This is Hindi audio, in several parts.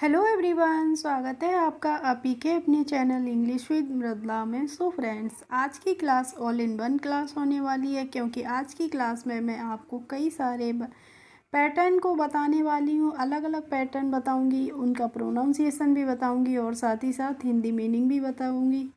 हेलो एवरीवन, स्वागत है आपका आपी के अपने चैनल इंग्लिश विद मृदुला में। सो फ्रेंड्स, आज की class all in one class होने वाली है, क्योंकि आज की क्लास में मैं आपको कई सारे पैटर्न को बताने वाली हूँ। अलग अलग पैटर्न बताऊँगी, उनका प्रोनाउंसिएशन भी बताऊँगी और साथ ही साथ हिंदी मीनिंग भी बताऊँगी।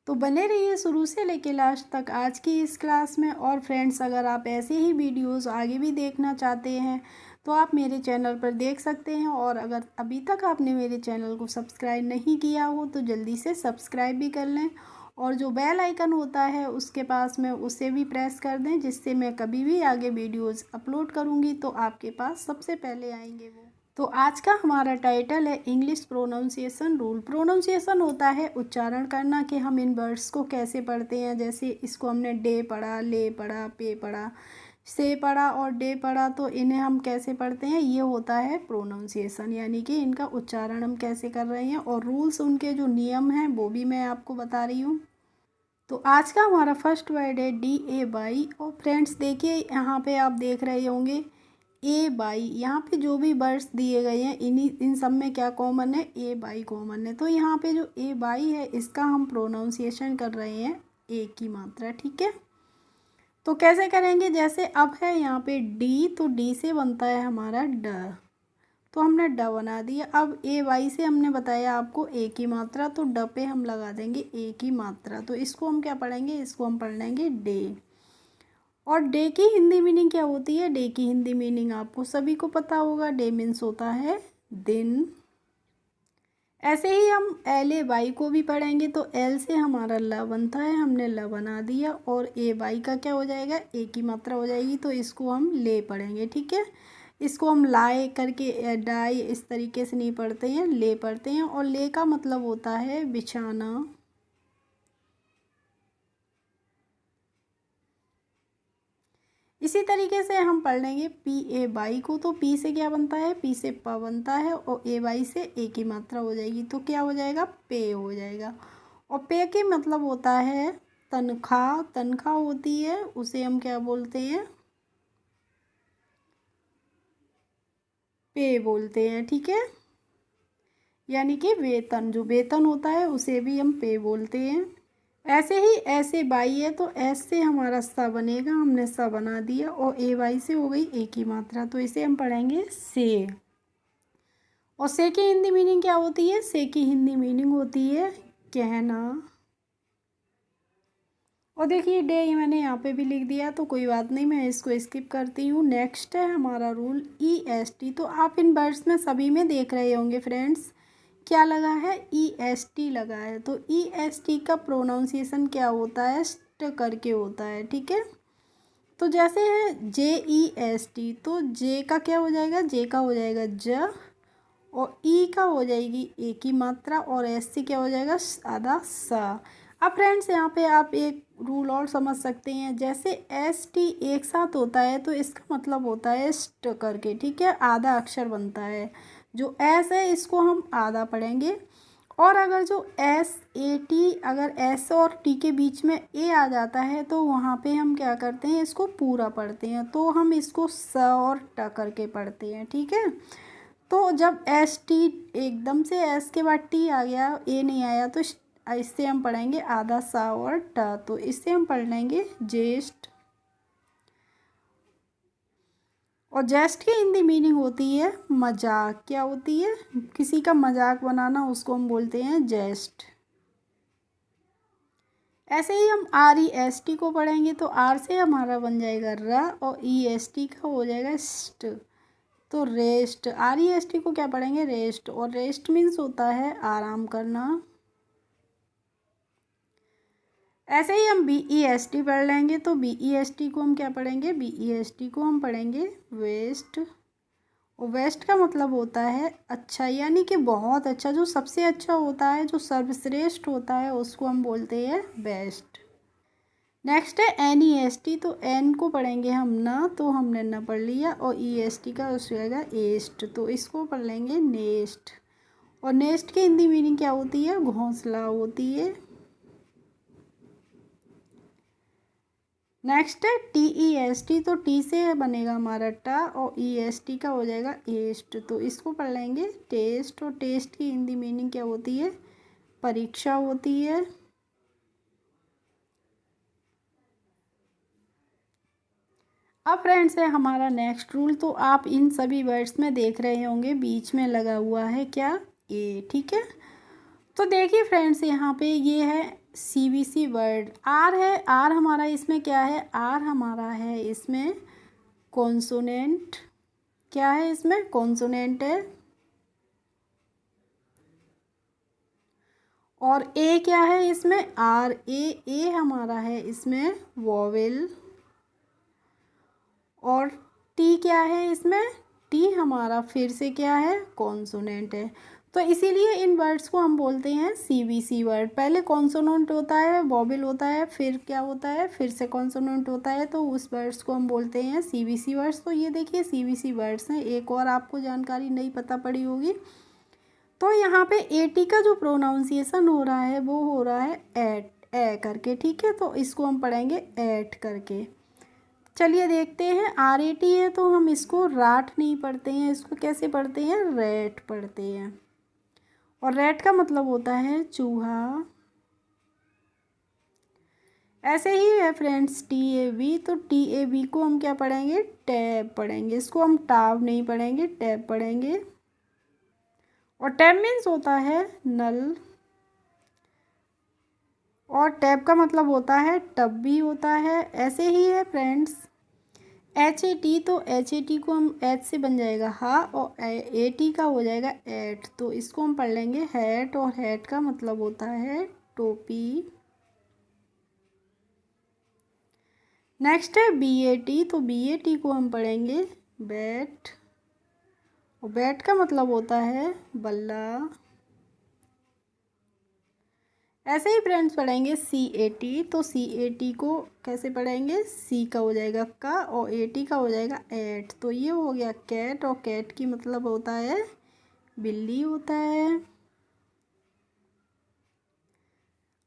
तो बने रहिए शुरू से लेके लास्ट तक आज की इस क्लास में। और फ्रेंड्स, अगर आप ऐसे ही वीडियोस आगे भी देखना चाहते हैं तो आप मेरे चैनल पर देख सकते हैं। और अगर अभी तक आपने मेरे चैनल को सब्सक्राइब नहीं किया हो तो जल्दी से सब्सक्राइब भी कर लें, और जो बेल आइकन होता है उसके पास में उसे भी प्रेस कर दें, जिससे मैं कभी भी आगे वीडियोस अपलोड करूँगी तो आपके पास सबसे पहले आएंगे वो। तो आज का हमारा टाइटल है इंग्लिश प्रोनाउंसिएशन रूल। प्रोनाउंसिएशन होता है उच्चारण करना, कि हम इन वर्ड्स को कैसे पढ़ते हैं। जैसे इसको हमने डे पढ़ा, ले पढ़ा, पे पढ़ा, से पढ़ा और डे पढ़ा, तो इन्हें हम कैसे पढ़ते हैं, ये होता है प्रोनाउंसिएशन, यानी कि इनका उच्चारण हम कैसे कर रहे हैं। और रूल्स, उनके जो नियम हैं वो भी मैं आपको बता रही हूँ। तो आज का हमारा फर्स्ट वर्ड है DAY। और फ्रेंड्स देखिए, यहाँ पे आप देख रहे होंगे ए बाई। यहाँ पे जो भी वर्ड्स दिए गए हैं इन सब में क्या कॉमन है, ए बाई कॉमन है। तो यहाँ पे जो ए बाई है इसका हम प्रोनाउंसिएशन कर रहे हैं ए की मात्रा, ठीक है। तो कैसे करेंगे, जैसे अब है यहाँ पे डी, तो डी से बनता है हमारा ड, तो हमने ड बना दिया। अब ए वाई से हमने बताया आपको ए की मात्रा, तो ड पे हम लगा देंगे ए की मात्रा। तो इसको हम क्या पढ़ेंगे, इसको हम पढ़ लेंगे डे। और डे की हिंदी मीनिंग क्या होती है, डे की हिंदी मीनिंग आपको सभी को पता होगा। डे मीन्स होता है दिन। ऐसे ही हम एल ए वाई को भी पढ़ेंगे, तो एल से हमारा ल बनता है, हमने ल बना दिया। और ए वाई का क्या हो जाएगा, ए की मात्रा हो जाएगी, तो इसको हम ले पढ़ेंगे, ठीक है। इसको हम लाए करके डाई इस तरीके से नहीं पढ़ते हैं, ले पढ़ते हैं। और ले का मतलब होता है बिछाना। इसी तरीके से हम पढ़ लेंगे पी ए बाई को, तो पी से क्या बनता है, पी से प बनता है, और ए बाई से ए की मात्रा हो जाएगी, तो क्या हो जाएगा, पे हो जाएगा। और पे के मतलब होता है तनख्वाह। तनख्वाह होती है, उसे हम क्या बोलते हैं, पे बोलते हैं, ठीक है। यानी कि वेतन, जो वेतन होता है उसे भी हम पे बोलते हैं। ऐसे ही ऐसे बाई है, तो एस से हमारा सा बनेगा, हमने सा बना दिया। और ए वाई से हो गई ए की मात्रा, तो इसे हम पढ़ेंगे से। और से की हिंदी मीनिंग क्या होती है, से की हिंदी मीनिंग होती है कहना। और देखिए डे मैंने यहाँ पे भी लिख दिया, तो कोई बात नहीं, मैं इसको स्किप करती हूँ। नेक्स्ट है हमारा रूल EST। तो आप इन वर्ड्स में सभी में देख रहे होंगे फ्रेंड्स, क्या लगा है, EST लगा है। तो EST का प्रोनाउंसिएशन क्या होता है, स्ट करके होता है, ठीक है। तो जैसे है JEST, तो जे का क्या हो जाएगा, जे का हो जाएगा ज, और ई का हो जाएगी ए की मात्रा, और एस से क्या हो जाएगा आधा सा। अब फ्रेंड्स यहाँ पे आप एक रूल और समझ सकते हैं, जैसे ST एक साथ होता है तो इसका मतलब होता है स्ट करके, ठीक है, आधा अक्षर बनता है। जो एस है इसको हम आधा पढ़ेंगे। और अगर जो SAT, अगर एस और टी के बीच में ए आ जाता है तो वहाँ पे हम क्या करते हैं, इसको पूरा पढ़ते हैं, तो हम इसको स और ट करके पढ़ते हैं, ठीक है। तो जब ST एकदम से एस के बाद टी आ गया, ए नहीं आया, तो इससे हम पढ़ेंगे आधा सा और ट, तो इससे हम पढ़ लेंगे जेस्ट। और जेस्ट की हिंदी मीनिंग होती है मजाक। क्या होती है, किसी का मजाक बनाना, उसको हम बोलते हैं जेस्ट। ऐसे ही हम REST को पढ़ेंगे, तो आर से हमारा बन जाएगा र, और EST का हो जाएगा स्ट, तो रेस्ट। REST को क्या पढ़ेंगे, रेस्ट। और रेस्ट मीन्स होता है आराम करना। ऐसे ही हम BEST पढ़ लेंगे, तो BEST को हम क्या पढ़ेंगे, BEST को हम पढ़ेंगे वेस्ट। और वेस्ट का मतलब होता है अच्छा, यानी कि बहुत अच्छा, जो सबसे अच्छा होता है, जो सर्वश्रेष्ठ होता है, उसको हम बोलते हैं बेस्ट। नेक्स्ट है NEST। तो एन को पढ़ेंगे हम ना, तो हमने ना पढ़ लिया। और EST का हो जाएगा एस्ट, तो इसको पढ़ लेंगे नेस्ट। और नेस्ट की हिंदी मीनिंग क्या होती है, घोंसला होती है। नेक्स्ट है टी ई एस टी, तो टी से बनेगा हमारा टा और ई एस टी का हो जाएगा एस्ट, तो इसको पढ़ लेंगे टेस्ट। और टेस्ट की हिंदी मीनिंग क्या होती है? परीक्षा होती है। अब फ्रेंड्स है हमारा नेक्स्ट रूल, तो आप इन सभी वर्ड्स में देख रहे होंगे बीच में लगा हुआ है क्या? ए, ठीक है। तो देखिए फ्रेंड्स यहाँ पे ये है सीबीसी वर्ड आर है। आर हमारा इसमें क्या है? आर हमारा है इसमें कॉन्सोनेंट। क्या है इसमें? कॉन्सोनेंट है। और ए क्या है इसमें? आर ए, ए हमारा है इसमें वोवेल। और टी क्या है इसमें? टी हमारा फिर से क्या है? कॉन्सोनेंट है। तो इसीलिए इन वर्ड्स को हम बोलते हैं सीबीसी वर्ड। पहले कॉन्सोनेंट होता है, वोवेल होता है, फिर क्या होता है? फिर से कॉन्सोनेंट होता है, तो उस वर्ड्स को हम बोलते हैं सीबीसी वर्ड्स। तो ये देखिए सीबीसी वर्ड्स हैं। एक और आपको जानकारी नहीं पता पड़ी होगी, तो यहाँ पे ए टी का जो प्रोनाउंसिएशन हो रहा है वो हो रहा है एट, ए करके, ठीक है। तो इसको हम पढ़ेंगे एट करके। चलिए देखते हैं। आर ए टी है तो हम इसको राट नहीं पढ़ते हैं, इसको कैसे पढ़ते हैं? रैट पढ़ते हैं। और रैट का मतलब होता है चूहा। ऐसे ही है फ्रेंड्स टी ए बी, तो टी ए बी को हम क्या पढ़ेंगे? टैब पढ़ेंगे। इसको हम टाव नहीं पढ़ेंगे, टैब पढ़ेंगे। और टैब मीन्स होता है नल, और टैब का मतलब होता है टब भी होता है। ऐसे ही है फ्रेंड्स एच ए टी, तो एच ए टी को हम एच से बन जाएगा हा, और ए टी का हो जाएगा एट, तो इसको हम पढ़ लेंगे हैट। और हैट का मतलब होता है टोपी। नेक्स्ट है बी ए टी, तो बी ए टी को हम पढ़ेंगे बैट, और बैट का मतलब होता है बल्ला। ऐसे ही फ्रेंड्स पढ़ेंगे सी ए टी, तो सी ए टी को कैसे पढ़ेंगे? सी का हो जाएगा का, और ए टी का हो जाएगा एट, तो ये हो गया कैट। और कैट की मतलब होता है बिल्ली होता है।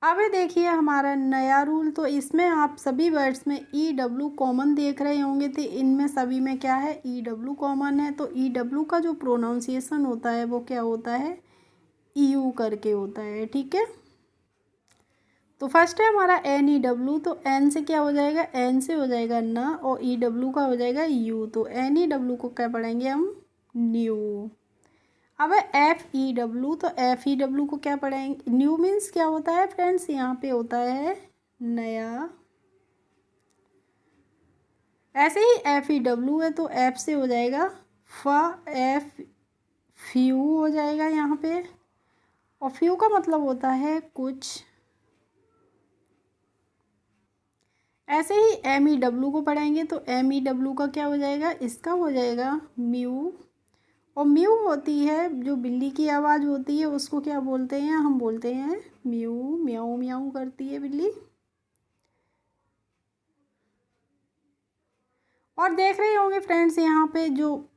अब ये देखिए हमारा नया रूल, तो इसमें आप सभी वर्ड्स में ई डब्ल्यू कॉमन देख रहे होंगे, तो इनमें सभी में क्या है? ई डब्ल्यू कॉमन है। तो ई डब्ल्यू का जो प्रोनाउंसिएशन होता है वो क्या होता है? यू करके होता है, ठीक है। तो फर्स्ट है हमारा एन ई डब्ल्यू, तो एन से क्या हो जाएगा? एन से हो जाएगा न, और ई डब्ल्यू का हो जाएगा यू, तो एन ई डब्ल्यू को क्या पढ़ेंगे हम? न्यू। अब है एफ ई डब्ल्यू, तो एफ ई डब्ल्यू को क्या पढ़ेंगे? न्यू मीन्स क्या होता है फ्रेंड्स? यहाँ पे होता है नया। ऐसे ही एफ ई डब्ल्यू है, तो एफ से हो जाएगा फ, एफ फ्यू हो जाएगा यहाँ पे। और फ्यू का मतलब होता है कुछ। ऐसे ही एम ई डब्ल्यू को पढ़ेंगे, तो एम ई डब्ल्यू का क्या हो जाएगा? इसका हो जाएगा म्यू। और म्यू होती है जो बिल्ली की आवाज़ होती है, उसको क्या बोलते हैं? हम बोलते हैं म्यू। म्याऊ म्याऊ करती है बिल्ली। और देख रहे होंगे फ्रेंड्स यहाँ पे जो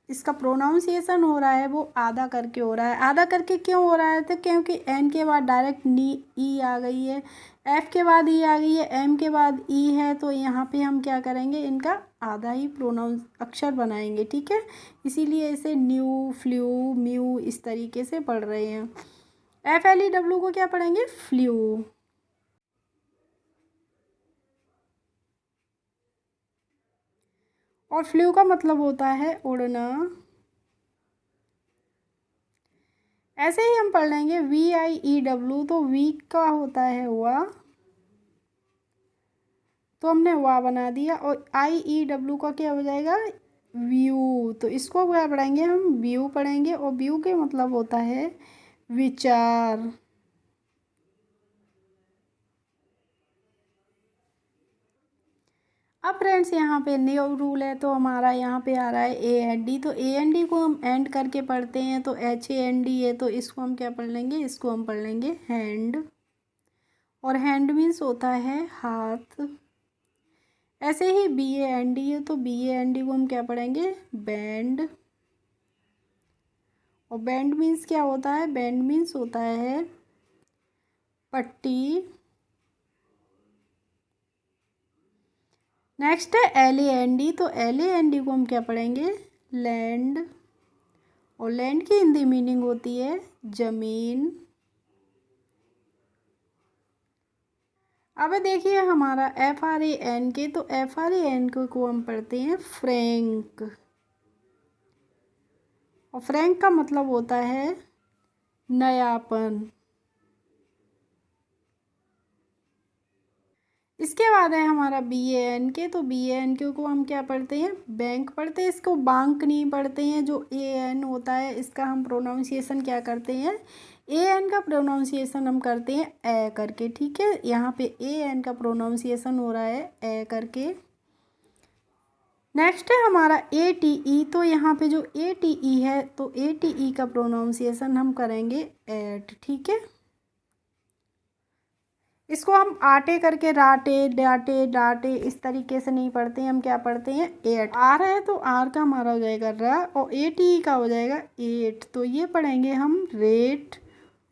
इसका प्रोनाउंसिएशन हो रहा है वो आधा करके हो रहा है। आधा करके क्यों हो रहा है? तो क्योंकि एन के बाद डायरेक्ट नी ई आ गई है, एफ के बाद ई आ गई है, एम के बाद ई है, तो यहाँ पे हम क्या करेंगे? इनका आधा ही प्रोनाउंस अक्षर बनाएंगे, ठीक है। इसीलिए इसे न्यू, फ्लू, म्यू इस तरीके से पढ़ रहे हैं। एफ एल ई डब्ल्यू को क्या पढ़ेंगे? फ्लू। और फ्लू का मतलब होता है उड़ना। ऐसे ही हम पढ़ लेंगे वी आई ई डब्ल्यू, तो वी का होता है वा, तो हमने वा बना दिया। और आई ई डब्ल्यू का क्या हो जाएगा? व्यू, तो इसको क्या पढ़ेंगे हम? व्यू पढ़ेंगे। और व्यू के मतलब होता है विचार। अब फ्रेंड्स यहाँ पे न्यू रूल है, तो हमारा यहाँ पे आ रहा है ए एन डी, तो ए एन डी को हम एंड करके पढ़ते हैं, तो एच ए एन डी है, तो इसको हम क्या पढ़ लेंगे? इसको हम पढ़ लेंगे हैंड। और हैंड मीन्स होता है हाथ। ऐसे ही बी ए एन डी है, तो बी ए एन डी को हम क्या पढ़ेंगे? बैंड। और बैंड मीन्स क्या होता है? बैंड मीन्स होता है पट्टी। नेक्स्ट है LAND, तो LAND को हम क्या पढ़ेंगे, लैंड। और लैंड की हिंदी मीनिंग होती है जमीन। अब देखिए हमारा FRANK, तो FRANK को हम पढ़ते हैं फ्रैंक। और फ्रैंक का मतलब होता है नयापन। इसके बाद है हमारा BANK, तो BANK को हम क्या पढ़ते हैं, बैंक पढ़ते हैं। इसको बैंक नहीं पढ़ते हैं। जो AN होता है इसका हम प्रोनाउंसिएशन क्या करते हैं, AN का प्रोनाउंसिएशन हम करते हैं ए करके, ठीक है। यहाँ पे AN का प्रोनाउंसिएशन हो रहा है ए करके। नेक्स्ट है हमारा ATE, तो यहाँ पे जो ATE है तो ATE का प्रोनाउंसिएशन हम करेंगे एट, ठीक है। इसको हम आटे करके राटे डाटे डाटे इस तरीके से नहीं पढ़ते हैं, हम क्या पढ़ते हैं एट। आर है तो आर का हमारा हो जाएगा रा, और ATE का हो जाएगा एट, तो ये पढ़ेंगे हम रेट।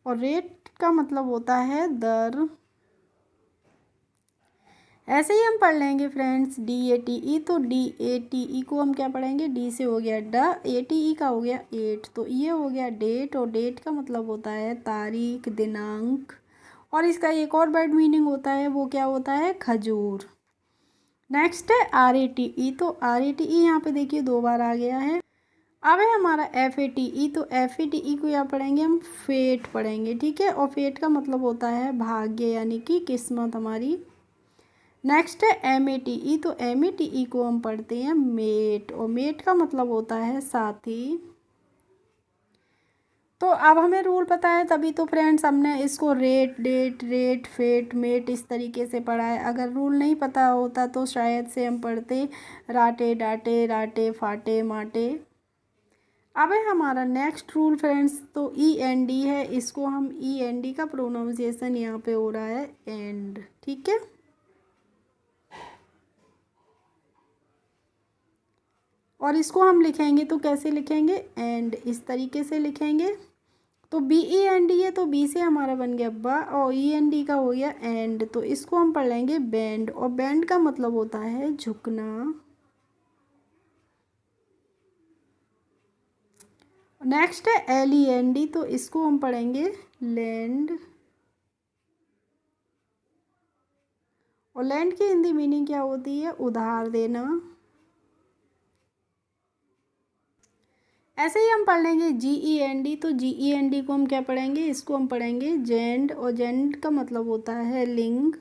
और रेट का मतलब होता है दर। ऐसे ही हम पढ़ लेंगे फ्रेंड्स DATE, तो DATE को हम क्या पढ़ेंगे, डी से हो गया ड, ATE का हो गया एट, तो ये हो गया डेट। और डेट का मतलब होता है तारीख, दिनांक। और इसका एक और वर्ड मीनिंग होता है, वो क्या होता है, खजूर। नेक्स्ट है RATE, तो RATE यहाँ पे देखिए दो बार आ गया है। अब है हमारा FATE, तो FATE को यहाँ पढ़ेंगे हम फेट पढ़ेंगे, ठीक है। और फेट का मतलब होता है भाग्य, यानी कि किस्मत हमारी। नेक्स्ट है MATE, तो MATE को हम पढ़ते हैं मेट। और मेट का मतलब होता है साथी। तो अब हमें रूल पता है, तभी तो फ्रेंड्स हमने इसको rate date rate fate mate इस तरीके से पढ़ा है। अगर रूल नहीं पता होता तो शायद से हम पढ़ते राटे डाटे राटे फाटे माटे। अब है हमारा नेक्स्ट रूल फ्रेंड्स, तो END है। इसको हम END का प्रोनाउंसिएशन यहाँ पे हो रहा है एंड, ठीक है। और इसको हम लिखेंगे तो कैसे लिखेंगे, एंड इस तरीके से लिखेंगे। तो BEND है, तो बी से हमारा बन गया बा, और END का हो गया एंड, तो इसको हम पढ़ लेंगे बैंड। और बैंड का मतलब होता है झुकना। नेक्स्ट है LEND, तो इसको हम पढ़ेंगे लैंड। और लैंड की हिंदी मीनिंग क्या होती है, उधार देना। ऐसे ही हम पढ़ लेंगे GEND, तो GEND को हम क्या पढ़ेंगे, इसको हम पढ़ेंगे जेंड। और जेंड का मतलब होता है लिंग,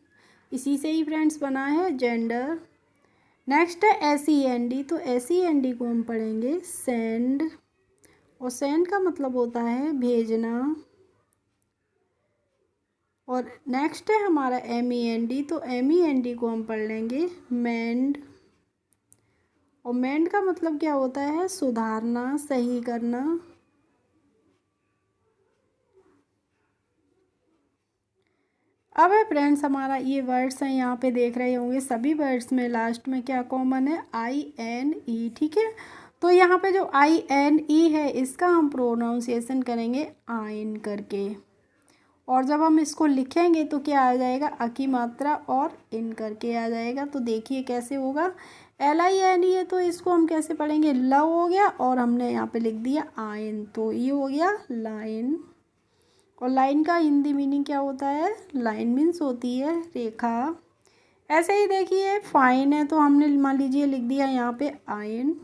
इसी से ही फ्रेंड्स बना है जेंडर। नेक्स्ट है SEND, तो SEND को हम पढ़ेंगे सेंड। और सेंड का मतलब होता है भेजना। और नेक्स्ट है हमारा MEND, तो MEND को हम पढ़ लेंगे मेंड। और मेंड का मतलब क्या होता है, सुधारना, सही करना। अब है फ्रेंड्स हमारा ये वर्ड्स हैं, यहाँ पे देख रहे होंगे सभी वर्ड्स में लास्ट में क्या कॉमन है, INE, ठीक है। तो यहाँ पे जो INE है इसका हम प्रोनाउंसिएशन करेंगे आइन करके। और जब हम इसको लिखेंगे तो क्या आ जाएगा, अ की मात्रा और इन करके आ जाएगा। तो देखिए कैसे होगा, LINE है तो इसको हम कैसे पढ़ेंगे, ल हो गया और हमने यहाँ पे लिख दिया आइन, तो ये हो गया लाइन। और लाइन का हिंदी मीनिंग क्या होता है, लाइन मीन्स होती है रेखा। ऐसे ही देखिए फाइन है, तो हमने मान लीजिए लिख दिया यहाँ पे आइन।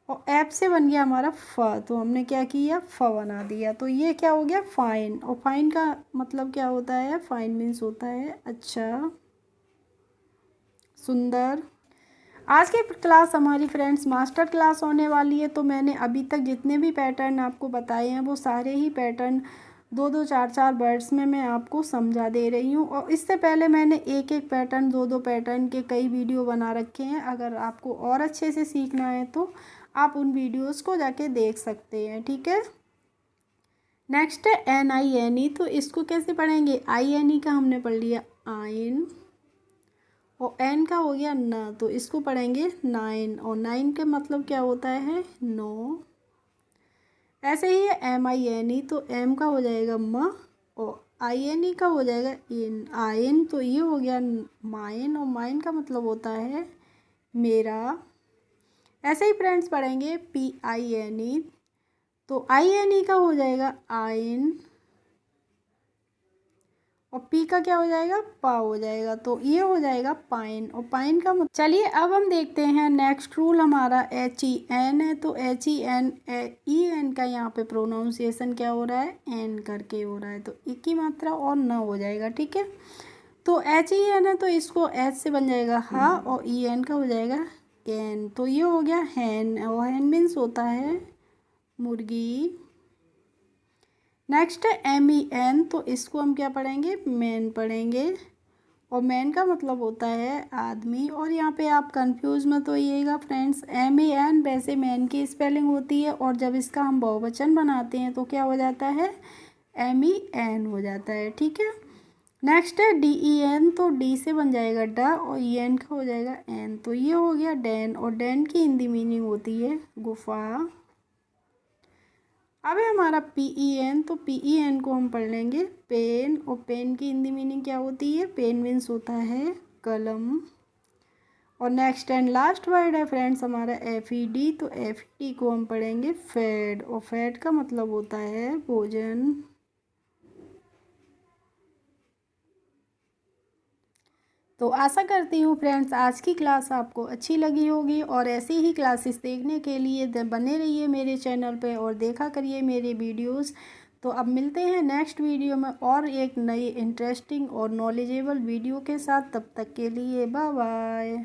और ऐप से बन गया हमारा फ, तो हमने क्या किया, फ बना दिया, तो ये क्या हो गया फाइन। और फाइन का मतलब क्या होता है, फाइन मीन्स होता है अच्छा, सुंदर। आज की क्लास हमारी फ्रेंड्स मास्टर क्लास होने वाली है। तो मैंने अभी तक जितने भी पैटर्न आपको बताए हैं वो सारे ही पैटर्न दो दो चार चार वर्ड्स में मैं आपको समझा दे रही हूँ। और इससे पहले मैंने एक एक पैटर्न दो दो पैटर्न के कई वीडियो बना रखे हैं। अगर आपको और अच्छे से सीखना है तो आप उन वीडियोस को जाके देख सकते हैं, ठीक है। नेक्स्ट है NINE, तो इसको कैसे पढ़ेंगे, INE का हमने पढ़ लिया आइन। और एन का हो गया न, तो इसको पढ़ेंगे नाइन। और नाइन का मतलब क्या होता है, नो। ऐसे ही है MINE, तो एम का हो जाएगा म, और INE का हो जाएगा इन आइन, तो ये हो गया माइन। और माइन का मतलब होता है मेरा। ऐसे ही फ्रेंड्स पढ़ेंगे PINE, तो INE का हो जाएगा आइन, और पी का क्या हो जाएगा, पा हो जाएगा, तो ये हो जाएगा पाइन। और पाइन का चलिए अब हम देखते हैं नेक्स्ट रूल हमारा HEN है, तो HEN का यहाँ पे प्रोनाउंसिएशन क्या हो रहा है, एन करके हो रहा है, तो एक ही मात्रा और न हो जाएगा, ठीक है। तो HEN है तो इसको एच से बन जाएगा हा, और EN का हो जाएगा कैन, तो ये हो गया हैन, और हैन मीन्स होता है मुर्गी। नेक्स्ट है MEN, तो इसको हम क्या पढ़ेंगे, मैन पढ़ेंगे, और मैन का मतलब होता है आदमी। और यहाँ पे आप कंफ्यूज मत होइएगा फ्रेंड्स, MEN वैसे मैन की स्पेलिंग होती है, और जब इसका हम बहुवचन बनाते हैं तो क्या हो जाता है, MEN हो जाता है, ठीक है। नेक्स्ट है DEN, तो डी से बन जाएगा डा, और EN का हो जाएगा एन, तो ये हो गया डैन, और डैन की हिंदी मीनिंग होती है गुफा। अब है हमारा PEN, तो PEN को हम पढ़ लेंगे पेन, और पेन की हिंदी मीनिंग क्या होती है, पेन मीन्स होता है कलम। और नेक्स्ट एंड लास्ट वर्ड है फ्रेंड्स हमारा FED, तो FED को हम पढ़ेंगे फैड, और फैड का मतलब होता है भोजन। तो आशा करती हूँ फ्रेंड्स आज की क्लास आपको अच्छी लगी होगी, और ऐसी ही क्लासेस देखने के लिए बने रहिए मेरे चैनल पे और देखा करिए मेरे वीडियोस। तो अब मिलते हैं नेक्स्ट वीडियो में और एक नई इंटरेस्टिंग और नॉलेजेबल वीडियो के साथ, तब तक के लिए बाय बाय।